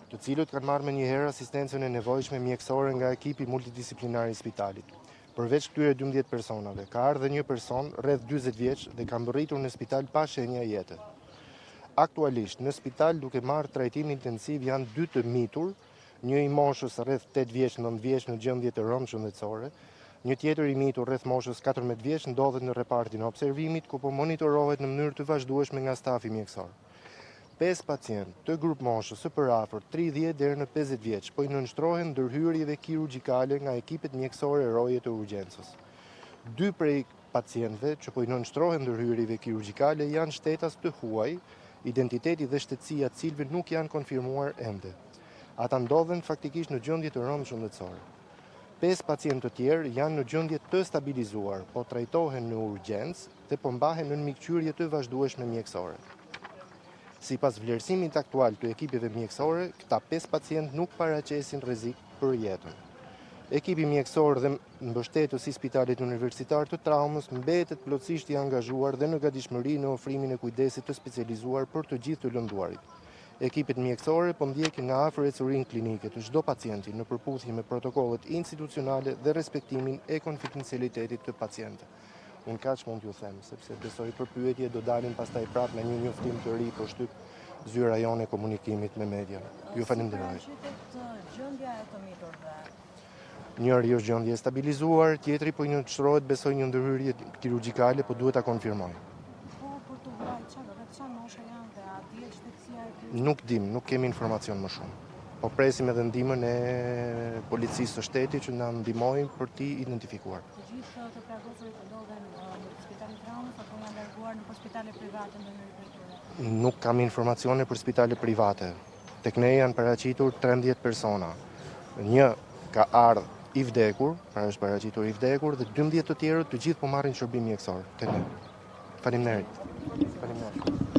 të cilët kanë marrë menjëherë asistencën e nevojshme mjekësore nga ekipi multidisiplinar i spitalit. Përveç këtyre 12 personave, ka ardhur një person rreth 40 vjeç dhe ka mbërritur në spital pa shenja jete. Aktualisht në spital duke marrë trajtim intensiv janë 2 të mitur, një i moshës rreth 8 vjeç, 9 vjeç në gjendje të rëndë shëndetësore, një tjetër i mitur rreth moshës 14 vjeç ndodhet në repartin e observimit ku po monitorohet në mënyrë të vazhdueshme nga stafi mjekësor. 5 pacientë të grup moshës së përafërt 30 deri në 50 vjeç po i nënshtrohen ndërhyrjeve kirurgjikale nga ekipet mjekësore roje të urgjencës. 2 prej pacientëve që po i nënshtrohen ndërhyrjeve kirurgjikale janë shtetas të huaj, identiteti dhe shtetësia të cilëve nuk janë konfirmuar ende. Ata ndodhen faktikisht në gjendje të rëndë shëndetësore. 5 pacientë të tjerë janë në gjendje të stabilizuar, po trajtohen në urgjencë dhe po mbahen në mikqyrje të vazhdueshme mjekësore. Sipas vlerësimit aktual të ekipeve mjekësore, këta 5 pacientë nuk paraqesin rrezik për jetën. Ekipi mjekësor dhe mbështetës i Spitalit Universitar të Traumës mbetet plotësisht i angazhuar dhe në gatishmëri në ofrimin e kujdesit të specializuar për të gjithë të lënduarit. Ekipet mjekësore po ndjekin nga afër ecurinë klinike të çdo pacienti në përputhje me protokollet institucionale dhe respektimin e konfidencialitetit të pacientëve. Unë kaq mund t'ju them, sepse besoj për pyetje do dalin pastaj prapë me një njoftim të ri për shtyp zyra jone e komunikimit me media. Ju falenderoj. Gjendja e të miturve. Njëri është gjendje e stabilizuar, tjetri po i nënshtrohet besoj një ndërhyrje kirurgjikale, po duhet ta konfirmoj. Po për të vllajt çfarë moshe janë dhe a dihet shtetësia e tyre? Nuk dim, nuk kemi informacion më shumë. Po presim edhe ndihmën e policisë së shtetit që na ndihmojnë për t'i identifikuar. Të gjithë të plagosur ndodhen në Spitalin Traumës apo janë larguar në spitale private ndonjëri prej tyre? Nuk kam informacione për spitale private. Tek ne janë paraqitur 13 persona. Një ka ardhur i vdekur, është paraqitur i vdekur dhe 12 të tjerët të gjithë po marrin shërbim mjekësor tek ne. Faleminderit.